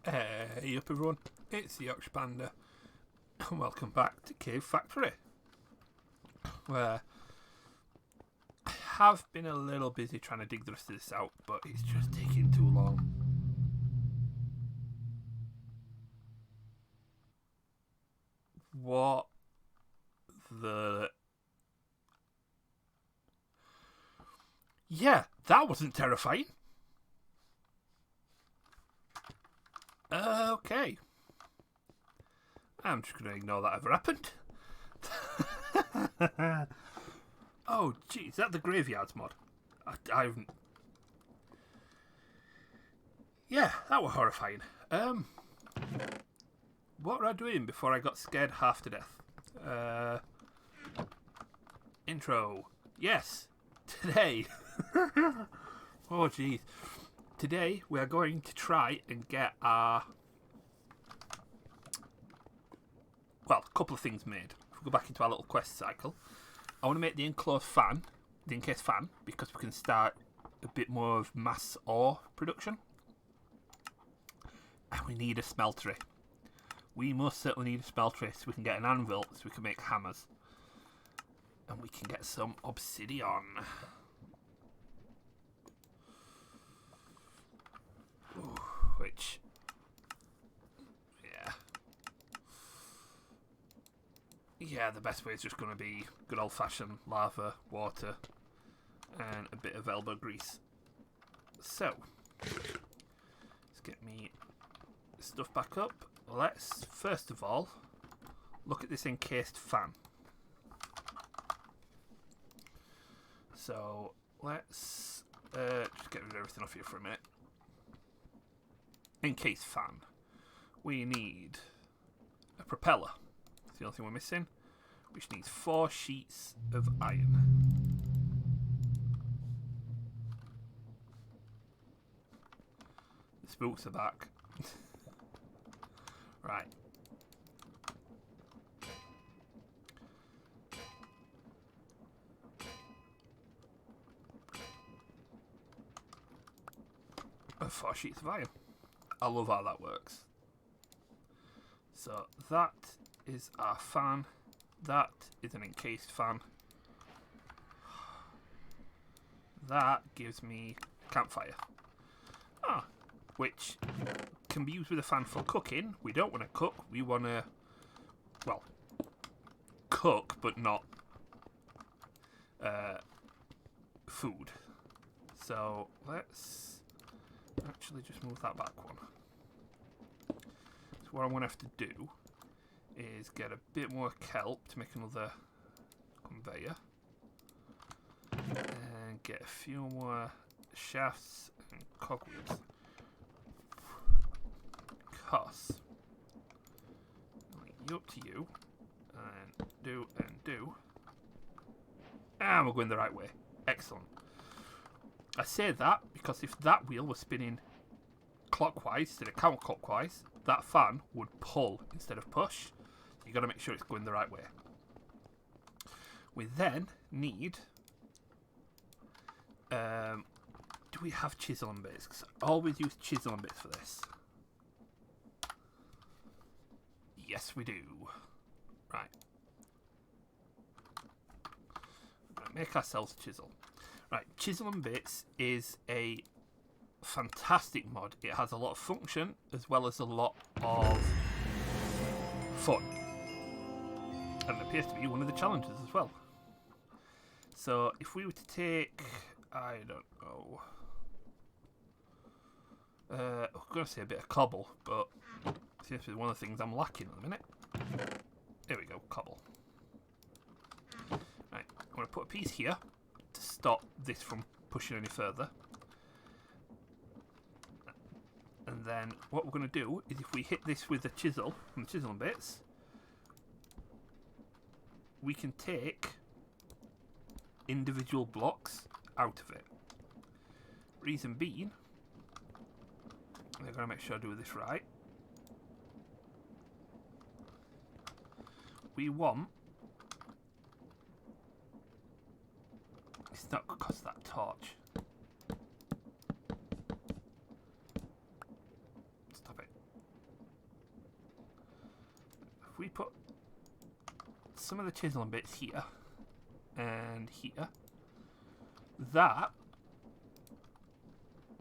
Hey up everyone, it's the Yorkshire Panda and welcome back to Cave Factory, where I have been a little busy trying to dig the rest of this out, but it's just taking too long. What the... Yeah, that wasn't terrifying. Okay. I'm just going to ignore that ever happened. Oh, geez, is that the Graveyards mod? I haven't... Yeah, that was horrifying. What were I doing before I got scared half to death? Intro. Yes, today. Oh, geez. Today we are going to try and get our... Well, a couple of things made. If we go back into our little quest cycle, I want to make the enclosed fan, the encased fan, because we can start a bit more of mass ore production. And we need a smeltery. We most certainly need a smeltery so we can get an anvil, so we can make hammers. And we can get some obsidian. Ooh, which... Yeah, the best way is just going to be good old-fashioned lava, water, and a bit of elbow grease. So, let's get me stuff back up. Let's, first of all, look at this encased fan. So, let's just get rid of everything off here for a minute. Encased fan. We need a propeller. That's the only thing we're missing. Which needs 4 sheets of iron. The spooks are back. Right. And 4 sheets of iron. I love how that works. So that is our fan. That is an encased fan. That gives me campfire. Which can be used with a fan for cooking. We don't want to cook. We want to, well, cook, but not food. So let's actually just move that back one. So what I'm going to have to do is get a bit more kelp to make another conveyor. And get a few more shafts and cogwheels. Because you up to you. And do and do. And we're going the right way. Excellent. I say that because if that wheel was spinning clockwise instead of counterclockwise, that fan would pull instead of push. You got to make sure it's going the right way. We then need... do we have chisel and bits? Because I always use chisel and bits for this. Yes, we do. Right. We're going to make ourselves a chisel. Right, chisel and bits is a fantastic mod. It has a lot of function as well as a lot of fun. And it appears to be one of the challenges as well. So if we were to take, I don't know, I'm going to say a bit of cobble, but it seems to be one of the things I'm lacking at the minute. There we go, cobble. Right, I'm going to put a piece here to stop this from pushing any further. And then what we're going to do is if we hit this with the chisel, from the chisel and bits, we can take individual blocks out of it. Reason being, I'm going to make sure I do this right. We want... It's not because of that torch. Stop it. we put some of the chiseling bits here and here, that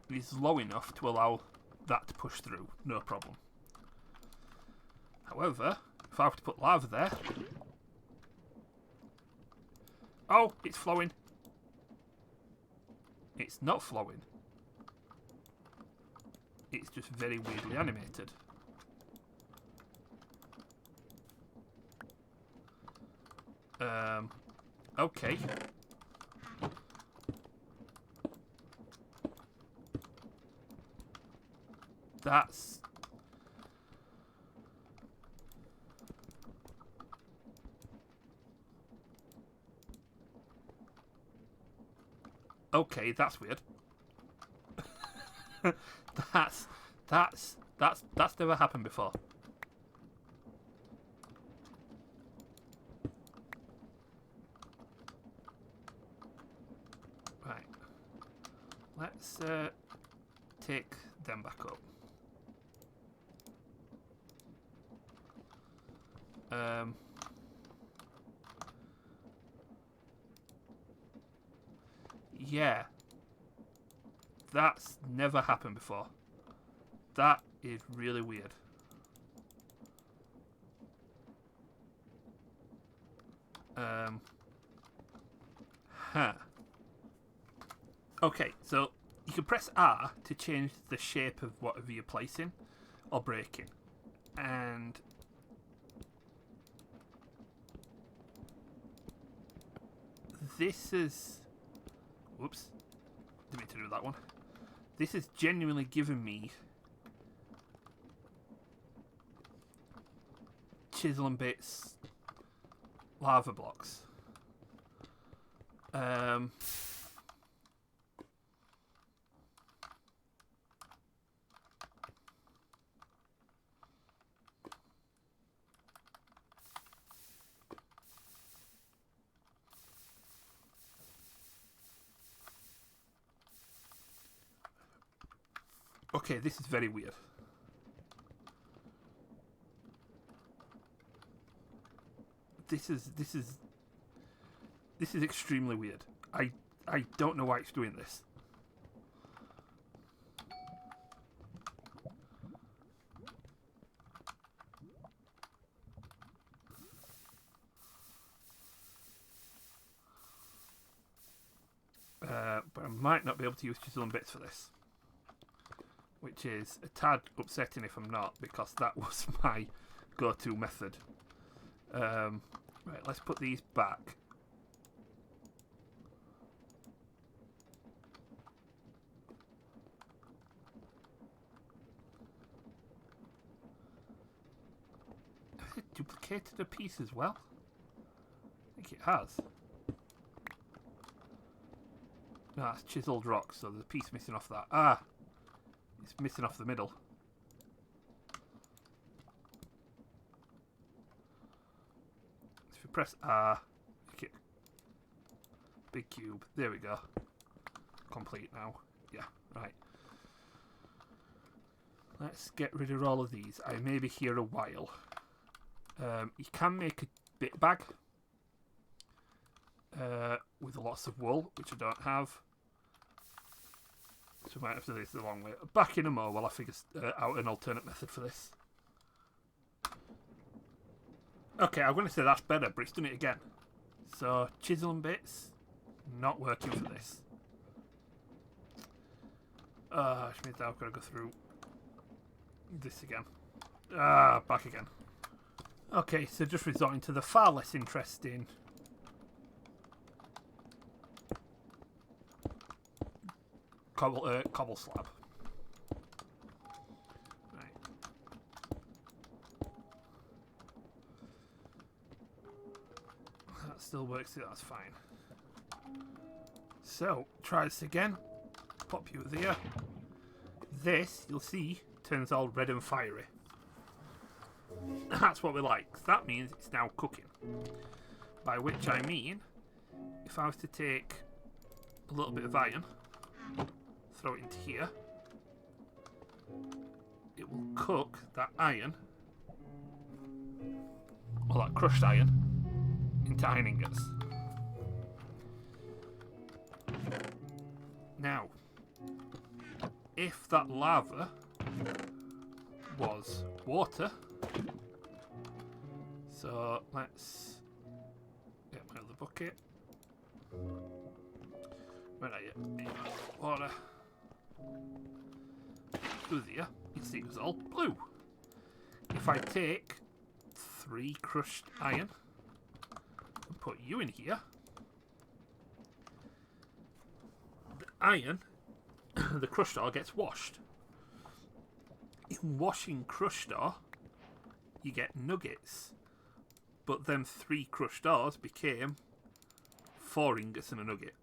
is low enough to allow that to push through, no problem. However, if I were to put lava there... Oh, it's flowing. It's not flowing. It's just very weirdly animated. Okay. That's... Okay, that's weird. That's never happened before. Right. Let's take them back up. Yeah. That's never happened before. That is really weird. Okay, so you can press R to change the shape of whatever you're placing or breaking. And this is... Whoops. Didn't mean to do that one. This has genuinely given me chisel and bits lava blocks. Okay, this is very weird. This is extremely weird. I don't know why it's doing this. But I might not be able to use chisel and bits for this, which is a tad upsetting if I'm not, because that was my go-to method. Right, let's put these back. Has it duplicated a piece as well? I think it has. No, that's chiseled rock, so there's a piece missing off that. Ah! It's missing off the middle. So if you press R, make it big cube. There we go. Complete now. Yeah, right. Let's get rid of all of these. I may be here a while. You can make a bit bag with lots of wool, which I don't have. So we might have to do this the long way. Back in a mo while I figure out an alternate method for this. Okay, I'm going to say that's better, but it's done it again. So, chisel and bits, not working for this. Which means now I've got to go through this again. Back again. Okay, so just resorting to the far less interesting cobble slab. Right. That still works, so that's fine. So, try this again. Pop you there. This, you'll see, turns all red and fiery. That's what we like. That means it's now cooking. By which I mean, if I was to take a little bit of iron, throw it into here, it will cook that iron all that crushed iron into iron ingots. Now, if that lava was water, so let's get my other bucket. Where are you? Water. Through there, you see it was all blue. If I take 3 crushed iron and put you in here, the iron, the crushed ore gets washed. In washing crushed ore, you get nuggets. But them 3 crushed ores became 4 ingots and a nugget.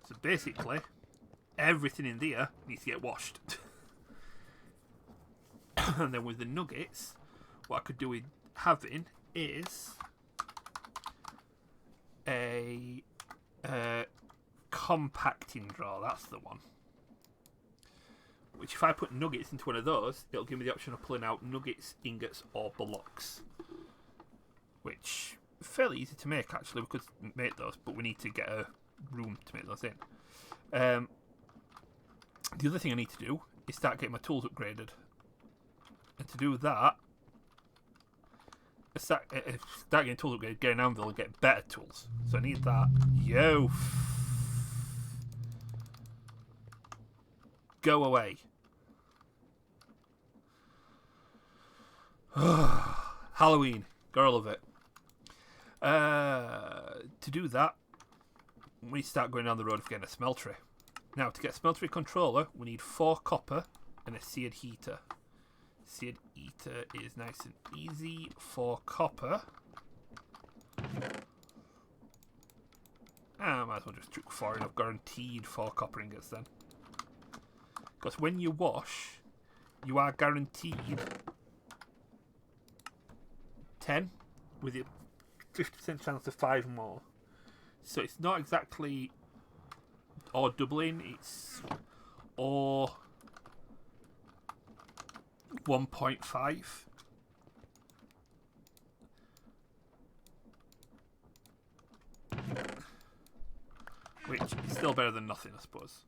So basically, everything in there needs to get washed. And then with the nuggets, what I could do with having is a compacting drawer. That's the one. Which, if I put nuggets into one of those, it'll give me the option of pulling out nuggets, ingots, or blocks. Which, fairly easy to make, actually. We could make those, but we need to get a room to make those in. The other thing I need to do is start getting my tools upgraded. And to do that, start getting tools upgraded, get an anvil and get better tools. So I need that. Yo! Go away. Halloween. Gotta love it. To do that, we start going down the road of getting a smeltery. Now, to get a Smeltery Controller, we need 4 copper and a seared heater. Seared heater is nice and easy. 4 copper. I might as well just chuck 4 in. I've guaranteed 4 copper ingots then. Because when you wash, you are guaranteed 10 with a 50% chance of 5 more. So it's not exactly or doubling, it's or 1.5. Which is still better than nothing, I suppose.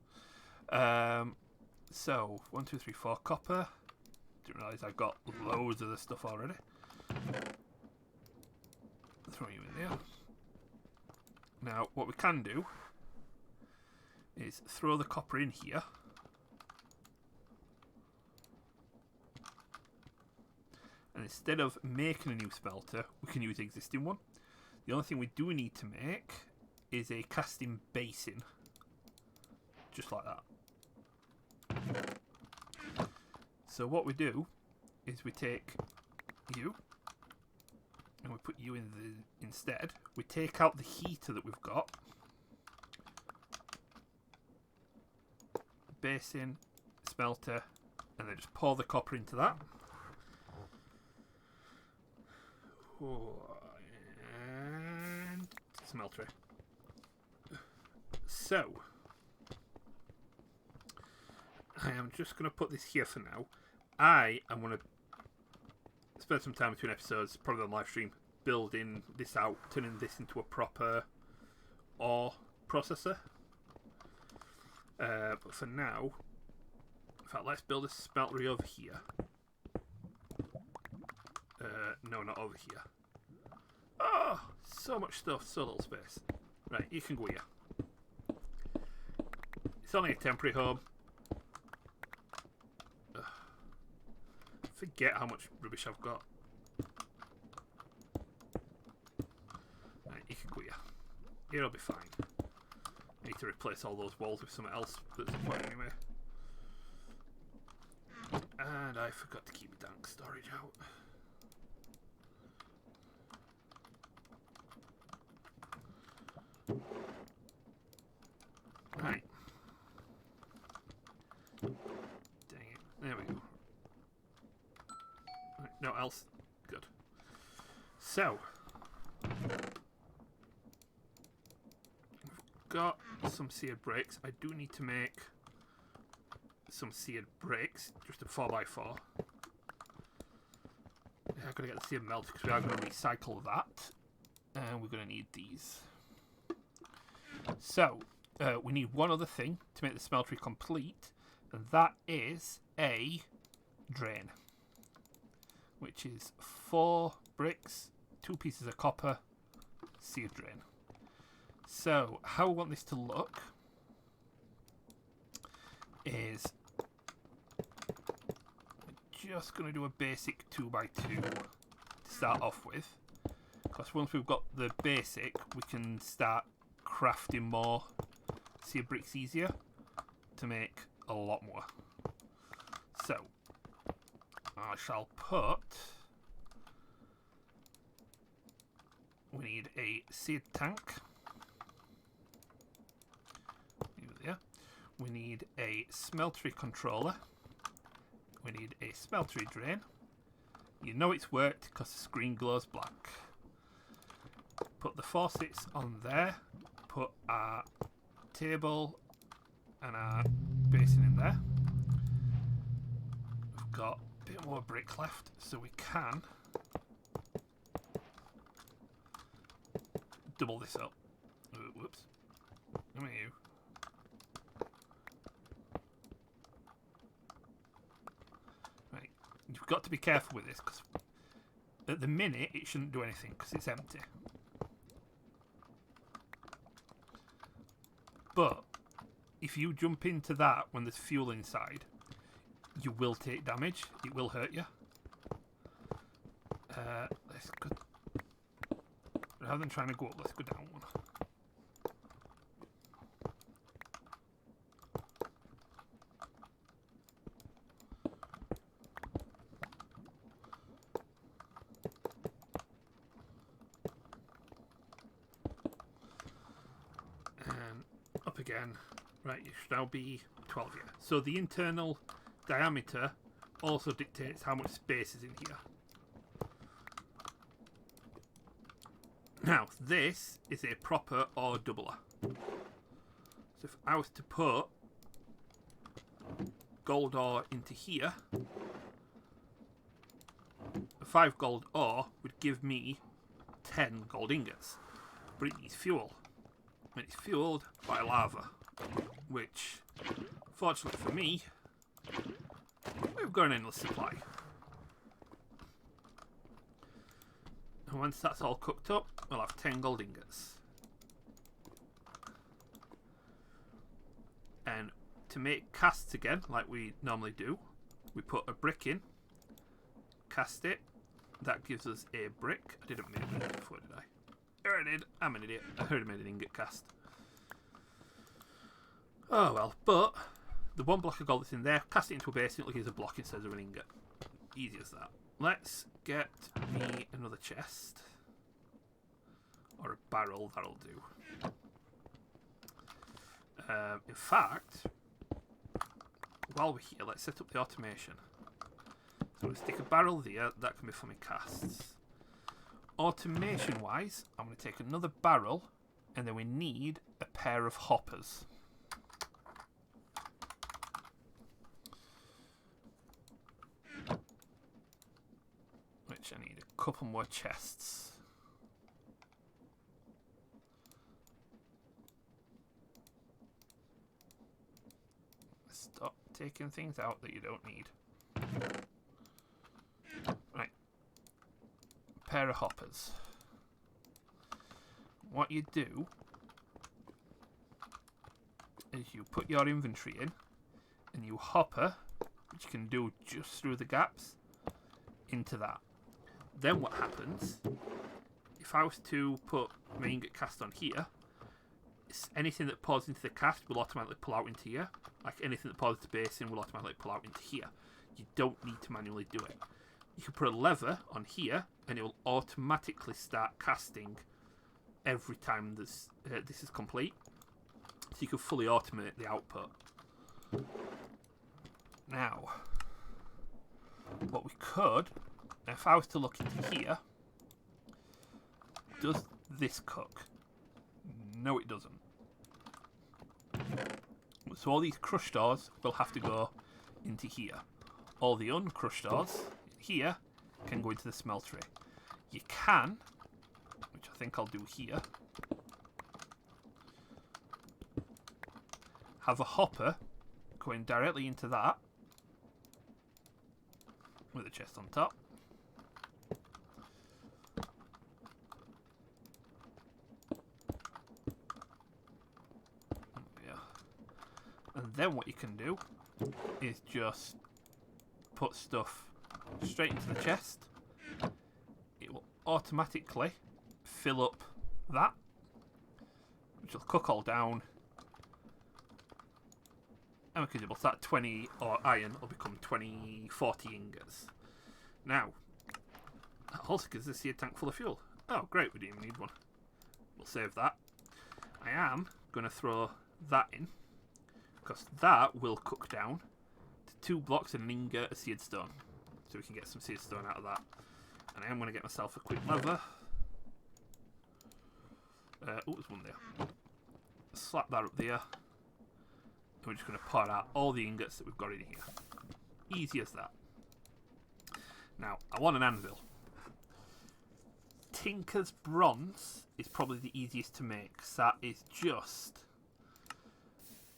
So 1, 2, 3, 4 copper. Didn't realise I've got loads of this stuff already. Throw you in there. Now, what we can do is throw the copper in here. And instead of making a new smelter, we can use the existing one. The only thing we do need to make is a casting basin. Just like that. So what we do is we take you and we put you in the instead. We take out the heater that we've got. Basin, smelter, and then just pour the copper into that. And smeltery. So I am just going to put this here for now. I am going to spend some time between episodes, probably on live stream, building this out, turning this into a proper ore processor. But for now, in fact, let's build a smeltery over here. No, not over here. Oh, so much stuff, so little space. Right, you can go here. It's only a temporary home. Forget how much rubbish I've got. Right, you can go here. It'll be fine. I need to replace all those walls with something else that's the point anyway. And I forgot to keep the dank storage out. Right. Dang it. There we go. Right, no else. Good. So. We've got some seared bricks. I do need to make some seared bricks. Just a 4x4. We are going to get the same melt because we are going to recycle that. And we're going to need these. So, we need one other thing to make the smeltery complete. And that is a drain. Which is 4 bricks, 2 pieces of copper, seed drain. So, how we want this to look is we're just going to do a basic 2x2 to start off with. Because once we've got the basic, we can start crafting more seed bricks easier to make a lot more. So, I shall put... We need a seed tank. There. We need a smeltery controller. We need a smeltery drain. You know it's worked because the screen glows black. Put the faucets on there. Put our table and our basin in there. We've got a bit more brick left, so we can double this up. Whoops. Come here, you. Right. You've got to be careful with this because at the minute it shouldn't do anything because it's empty. But if you jump into that when there's fuel inside, you will take damage. It will hurt you. Let's go. Rather than trying to go up, let's go down one. And up again. Right, you should now be 12 here. So the internal diameter also dictates how much space is in here. Now, this is a proper ore doubler. So if I was to put gold ore into here, a 5 gold ore would give me 10 gold ingots. But it needs fuel. And it's fueled by lava. Which, fortunately for me, we've got an endless supply. And once that's all cooked up, we'll have 10 gold ingots. And to make casts again, like we normally do, we put a brick in, cast it, that gives us a brick. I didn't make it before, did I? There I did. I'm an idiot. I heard I made an ingot cast. Oh well, but the 1 block of gold that's in there, cast it into a basin, it'll give us a block instead of an ingot. Easy as that. Let's get me another chest. Or a barrel, that'll do. In fact, while we're here, let's set up the automation. So we'll stick a barrel there, that can be for my casts. Automation wise, I'm going to take another barrel, and then we need a pair of hoppers. Which I need a couple more chests. Stop taking things out that you don't need. Right. Pair of hoppers. What you do is you put your inventory in and you hopper, which you can do just through the gaps, into that. Then what happens, if I was to put my ingot cast on here, anything that pours into the cast will automatically pull out into here. Like anything that pours into the basin will automatically pull out into here. You don't need to manually do it. You can put a lever on here and it will automatically start casting every time this is complete. So you can fully automate the output. Now, what we could, if I was to look into here, does this cook? No, it doesn't. So all these crushed ores will have to go into here. All the uncrushed ores here can go into the smeltery. You can, which I think I'll do here, have a hopper going directly into that with a chest on top. And then what you can do is just put stuff straight into the chest. It will automatically fill up that, which will cook all down. And because it will start 20 or iron, will become 40 ingots. Now, that also gives us a seed tank full of fuel. Oh, great, we didn't even need one. We'll save that. I am going to throw that in, because that will cook down to 2 blocks and an ingot of seed stone. So we can get some seed stone out of that. And I am going to get myself a quick lever. Oh, there's one there. Slap that up there. And we're just going to pour out all the ingots that we've got in here. Easy as that. Now, I want an anvil. Tinker's bronze is probably the easiest to make, because that is just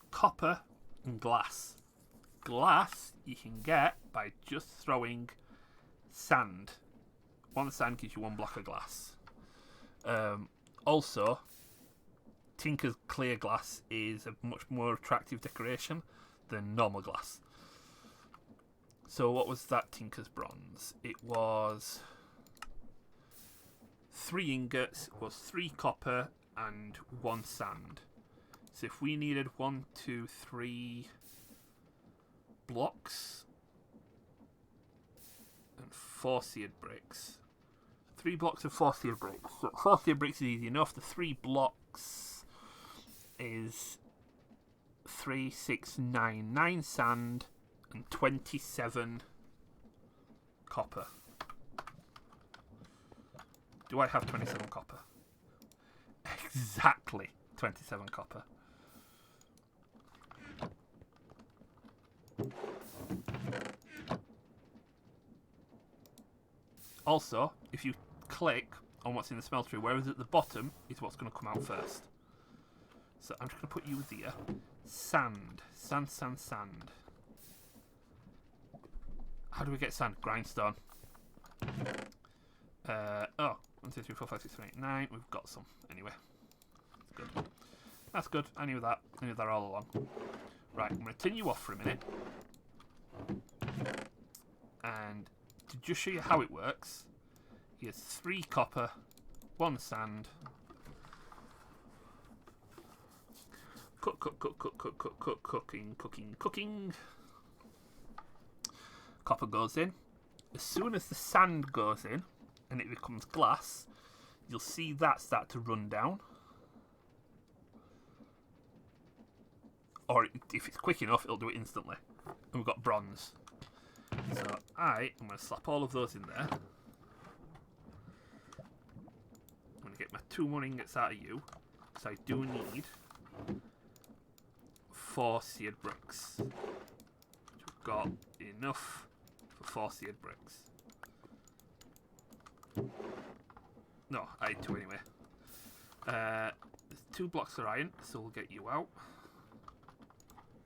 copper and glass. Glass you can get by just throwing sand. 1 sand gives you 1 block of glass. Also, Tinker's clear glass is a much more attractive decoration than normal glass. So what was that Tinker's bronze? It was 3 ingots, was 3 copper and 1 sand. So if we needed 1, 2, 3 blocks and 4 seared bricks. 3 blocks and 4 seared bricks. So 4 seared bricks is easy enough. The 3 blocks is 3, 6, 9. 9 sand and 27 copper. Do I have 27 copper? Exactly 27 copper. Also, if you click on what's in the smeltery, wherever's at the bottom is what's going to come out first. So I'm just going to put you there. Sand. Sand, sand, sand. How do we get sand? Grindstone. Oh, 1, 2, 3, 4, 5, 6, 7, 8, 9. We've got some anyway. That's good. That's good. I knew that. I knew that all along. Right, I'm going to turn you off for a minute. And to just show you how it works, here's 3 copper, 1 sand. Cook, cook, cook, cook, cook, cook, cook, cooking, cooking, cooking. Copper goes in. As soon as the sand goes in and it becomes glass, you'll see that start to run down. Or if it's quick enough, it'll do it instantly. And we've got bronze. So I am going to slap all of those in there. I'm going to get my 2 more ingots out of you. So I do need 4 seared bricks. Which we've got enough for 4 seared bricks. No, I had 2 anyway. There's 2 blocks of iron, so we'll get you out.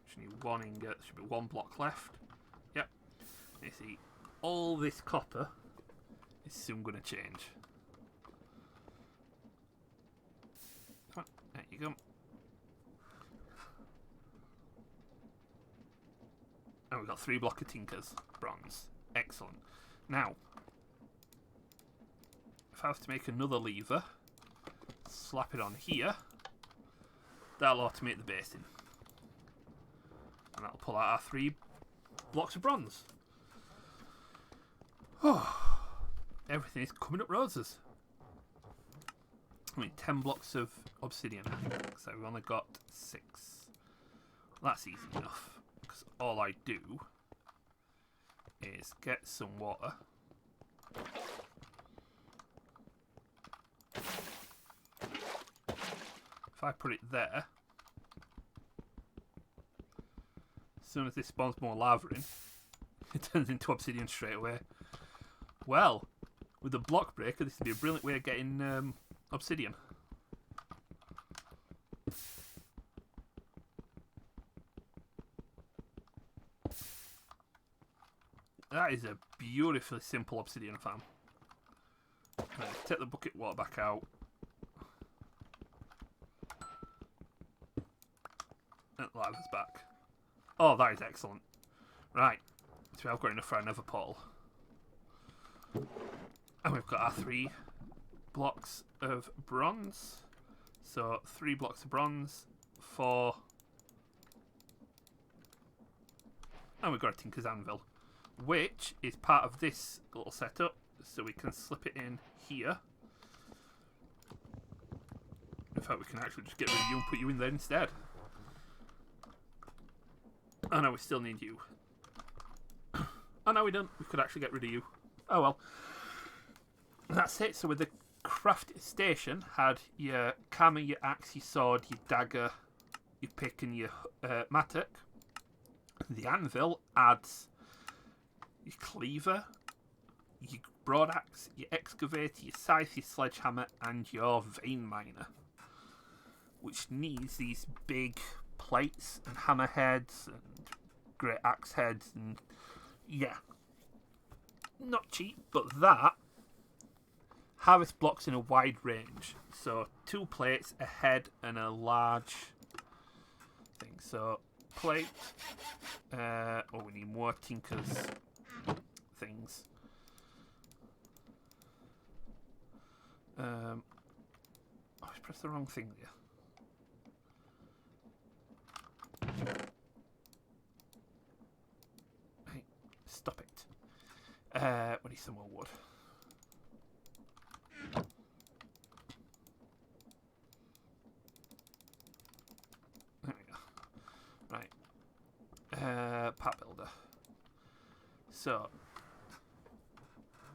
Just need 1 ingot. There should be 1 block left. Yep. You see, all this copper is soon going to change. Come on, there you go. And we've got 3 block of Tinkers, bronze. Excellent. Now, if I have to make another lever, slap it on here, that'll automate the basin. And that'll pull out our 3 blocks of bronze. Oh, everything is coming up roses. I mean, 10 blocks of obsidian, so we've only got 6. Well, that's easy enough, because all I do is get some water. If I put it there, as soon as this spawns more lava in, it turns into obsidian straight away. Well, with the block breaker, this would be a brilliant way of getting obsidian. That is a beautifully simple obsidian farm. Right, take the bucket water back out. And lava's back. Oh, that is excellent. Right, so I've got enough for another portal. And we've got our 3 blocks of bronze. So 3 blocks of bronze, 4. And we've got a Tinker's Anvil, which is part of this little setup. So we can slip it in here. In fact, we can actually just get rid of you and put you in there instead. Oh no, we still need you. Oh no, we don't. We could actually get rid of you. Oh well. That's it. So with the craft station, had your hammer, your axe, your sword, your dagger, your pick, and your mattock. The anvil adds your cleaver, your broad axe, your excavator, your scythe, your sledgehammer, and your vein miner, which needs these big plates and hammer heads and great axe heads, and yeah, not cheap, but that harvest blocks in a wide range. So 2 plates, a head, and a large thing. So plate. Oh, we need more Tinker's things. Oh, I pressed the wrong thing there. Hey, stop it. We need some more wood. There we go. Right. Part builder. So,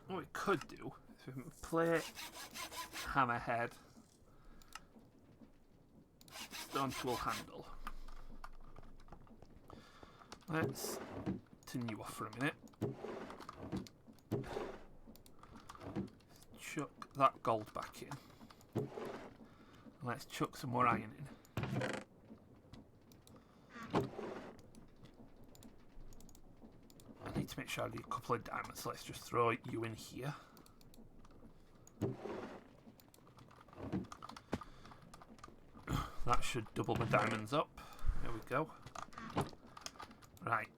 what we could do is we can play hammerhead, stone tool handle. Let's turn you off for a minute. Chuck that gold back in. Let's chuck some more iron in. I need to make sure I need a couple of diamonds, so let's just throw you in here. That should double my diamonds up. There we go. Right,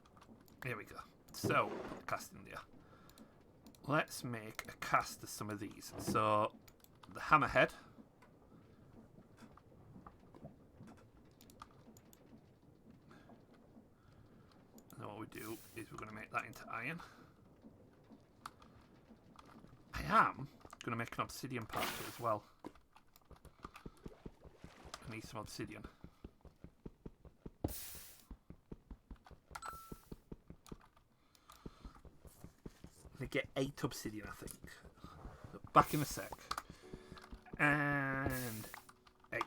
here we go. So, put the cast in there. Let's make a cast of some of these. So, the hammerhead. And what we do is we're going to make that into iron. I am going to make an obsidian part to it as well. I need some obsidian. I'm going to get 8 obsidian, I think. Back in a sec. And 8.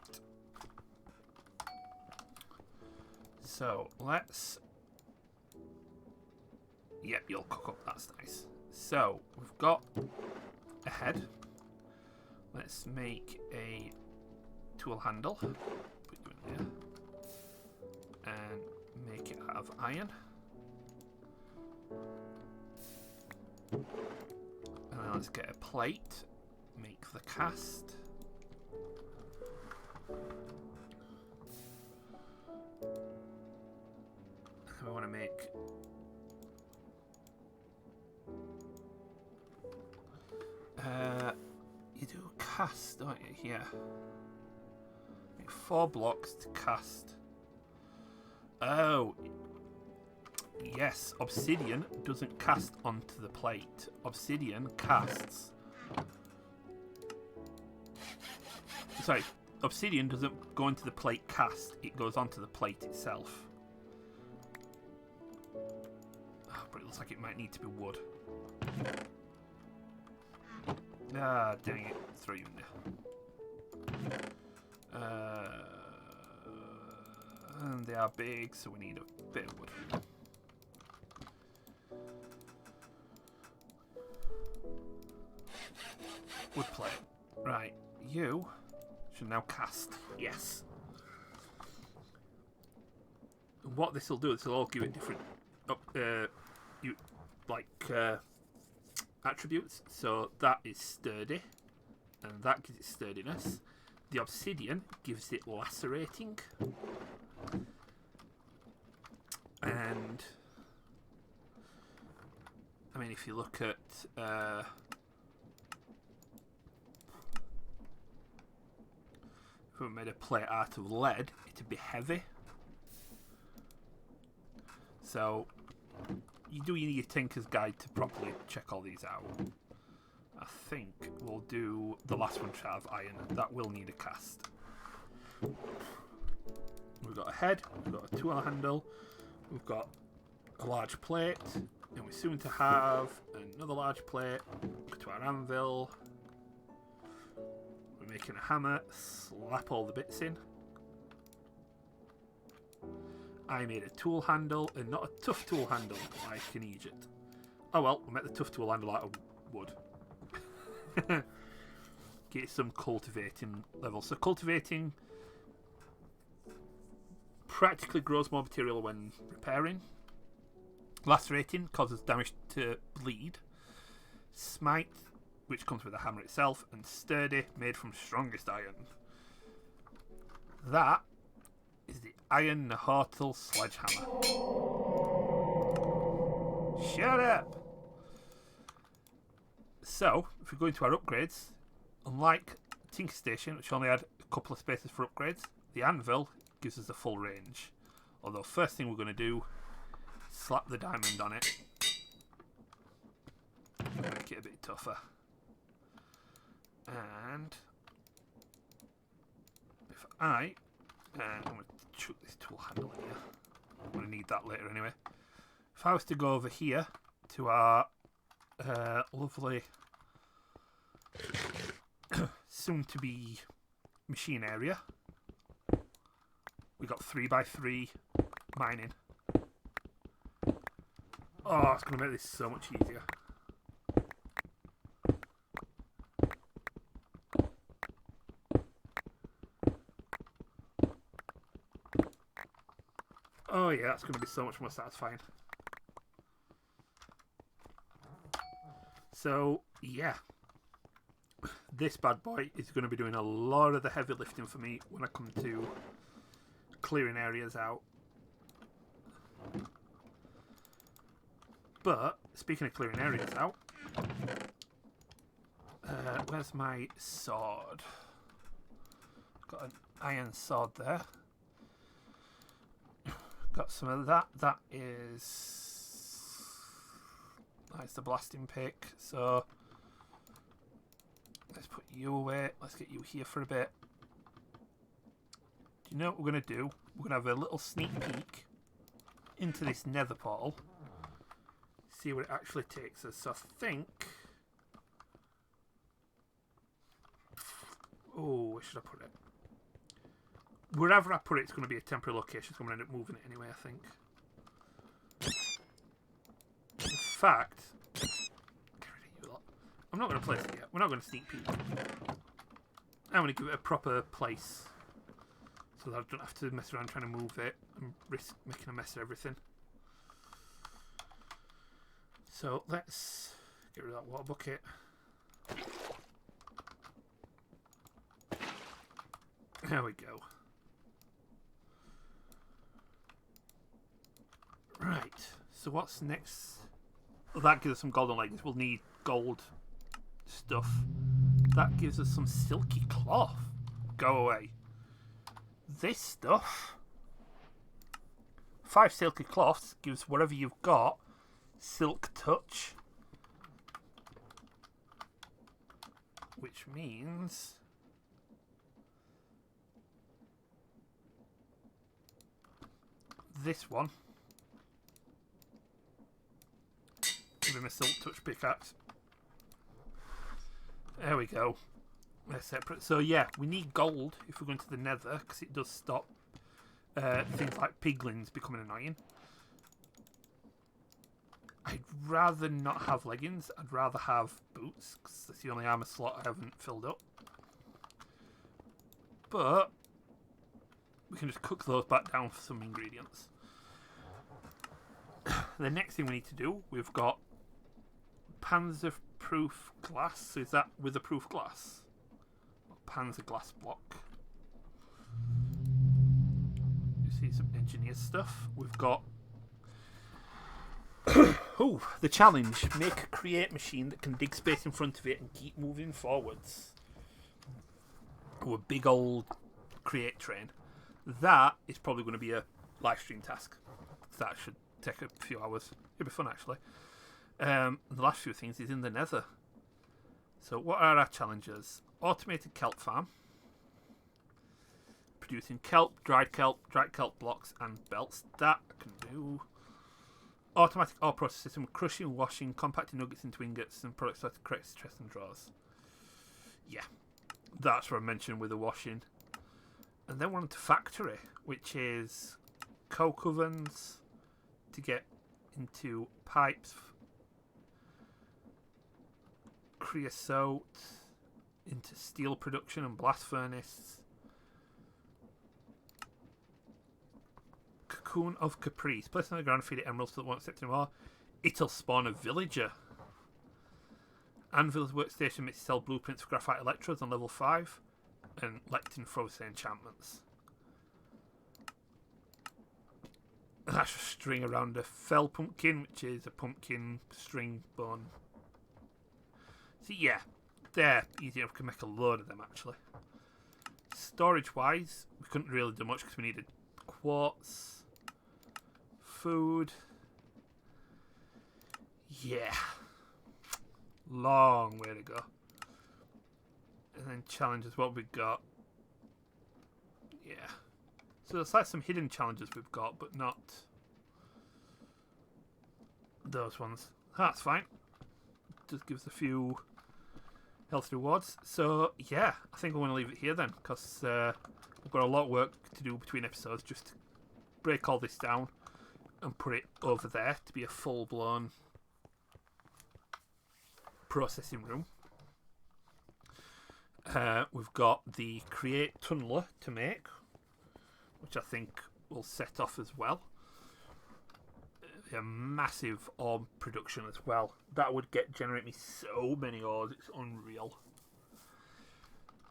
So, let's... Yep, you'll cook up. That's nice. So, we've got a head. Let's make a tool handle. Put you in there. And make it out of iron. And then let's get a plate. Make the cast. We want to make... you do cast, don't you? Yeah. Make 4 blocks to cast. Oh. Yes, obsidian doesn't cast onto the plate. Obsidian casts. Sorry, obsidian doesn't go into the plate cast. It goes onto the plate itself. Oh, but it looks like it might need to be wood. Ah, dang it. Throw you in there. And they are big, so we need a bit of wood. Wood plate. Right, you should now cast. Yes. And what this will do is it'll all give it different attributes. So that is sturdy, and that gives it sturdiness. The obsidian gives it lacerating, and I mean, if you look at if we made a plate out of lead, it'd be heavy. So you do need a Tinker's Guide to properly check all these out. I think we'll do the last one, shall have iron. That will need a cast. We've got a head, we've got a tool handle, we've got a large plate, and we're soon to have another large plate. Go to our anvil. We're making a hammer, slap all the bits in. I made a tool handle, and not a tough tool handle like in Egypt. Oh well, we made the tough tool handle out of wood. Get some cultivating level. So cultivating practically grows more material when repairing. Lacerating causes damage to bleed. Smite, which comes with the hammer itself, and sturdy, made from strongest iron. That is the Iron Nahortal Sledgehammer. Shut up! So, if we go into our upgrades, unlike Tinker Station, which only had a couple of spaces for upgrades, the anvil gives us the full range. Although, first thing we're going to do, slap the diamond on it. Make it a bit tougher. And if I'm going to chuck this tool handle in here. I'm going to need that later anyway. If I was to go over here to our lovely soon-to-be machine area, we got 3x3 mining. Oh, it's going to make this so much easier. Oh yeah, that's going to be so much more satisfying. So, yeah. This bad boy is going to be doing a lot of the heavy lifting for me when I come to clearing areas out. But, speaking of clearing areas out, where's my sword? Got an iron sword there. Got some of that. That is... That's the blasting pick. So, let's put you away. Let's get you here for a bit. Do you know what we're going to do? We're going to have a little sneak peek into this nether portal. See what it actually takes us. So I think... Oh, where should I put it? Wherever I put it, it's going to be a temporary location. So I'm going to end up moving it anyway, I think. In fact... I'm not going to place it yet. We're not going to sneak peek. I'm going to give it a proper place. So that I don't have to mess around trying to move it and risk making a mess of everything. So let's get rid of that water bucket. There we go. Right, so what's next? Well, that gives us some golden legs. We'll need gold stuff. That gives us some silky cloth. Go away. This stuff, 5 silky cloths gives whatever you've got silk touch, which means this one, give him a silk touch pickaxe. There we go. They're separate. So yeah, we need gold if we're going to the nether, because it does stop things like piglins becoming annoying. I'd rather than not have leggings. I'd rather have boots, because that's the only armour slot I haven't filled up. But we can just cook those back down for some ingredients. The next thing we need to do, we've got Panzer-proof glass. Is that with a proof glass? Panzer glass block. You see some engineer stuff. We've got oh, the challenge. Make a create machine that can dig space in front of it and keep moving forwards. Oh, a big old create train. That is probably going to be a live stream task. That should take a few hours. It'll be fun, actually. The last few things is in the nether. So what are our challenges? Automated kelp farm. Producing kelp, dried kelp blocks and belts. That I can do. Automatic ore process system. Crushing, washing, compacting nuggets into ingots and products like correct chest and drawers. Yeah. That's what I mentioned with the washing. And then we're on to factory, which is coke ovens to get into pipes, creosote into steel production and blast furnace. Cocoon of Caprice. Place on the ground, feed it emeralds so that won't accept anymore. It'll spawn a villager. Anvil's workstation makes you sell blueprints for graphite electrodes on level 5. And lectin frozen enchantments. And that's a string around a fell pumpkin, which is a pumpkin string bone. So yeah, they're easy enough. We can make a load of them actually. Storage wise, we couldn't really do much because we needed quartz, food. Yeah, long way to go. And then challenges, what we've got. Yeah. So there's like some hidden challenges we've got, but not those ones. That's fine. Just gives a few health rewards. So yeah, I think I'm going to leave it here then, because we've got a lot of work to do between episodes just to break all this down and put it over there to be a full-blown processing room. We've got the create tunneler to make, which I think will set off as well. A massive orb production as well. That would generate me so many ores, it's unreal.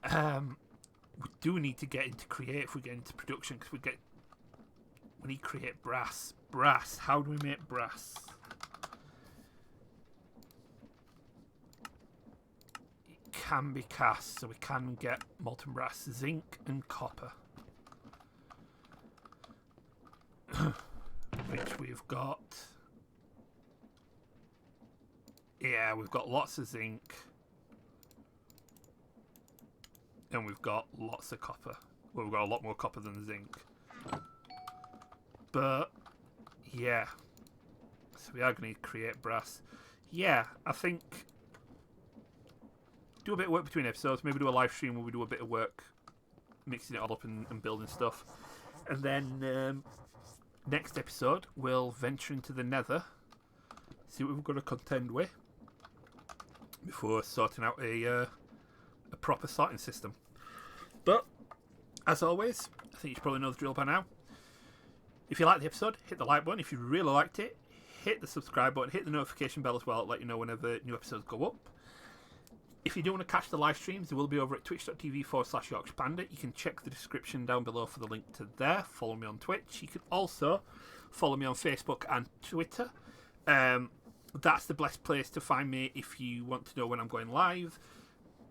We do need to get into create if we get into production, because we need create brass. Brass, how do we make brass? Can be cast, so we can get molten brass, zinc and copper, which we've got. Yeah, we've got lots of zinc and we've got lots of copper. Well, we've got a lot more copper than zinc, but yeah, so we are going to create brass. Yeah, I think do a bit of work between episodes, maybe do a live stream where we do a bit of work mixing it all up and building stuff. And then next episode we'll venture into the nether, see what we've got to contend with before sorting out a proper sorting system. But as always, I think you probably know the drill by now. If you liked the episode, hit the like button. If you really liked it, hit the subscribe button, hit the notification bell as well to let you know whenever new episodes go up. If you do want to catch the live streams, they will be over at twitch.tv/Yorkshire Panda. You can check the description down below for the link to there. Follow me on Twitch. You can also follow me on Facebook and Twitter. That's the best place to find me if you want to know when I'm going live.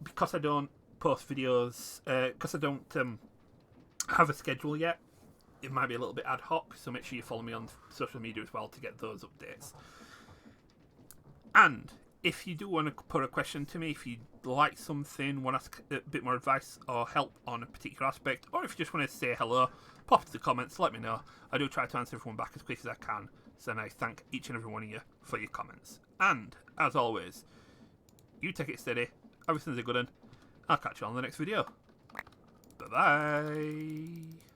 Because I don't post videos, because I don't have a schedule yet, it might be a little bit ad hoc, so make sure you follow me on social media as well to get those updates. And if you do want to put a question to me, if you like something, want to ask a bit more advice or help on a particular aspect, or if you just want to say hello, pop into the comments, let me know. I do try to answer everyone back as quick as I can, so I thank each and every one of you for your comments. And, as always, you take it steady, everything's a good one. I'll catch you on the next video. Bye-bye.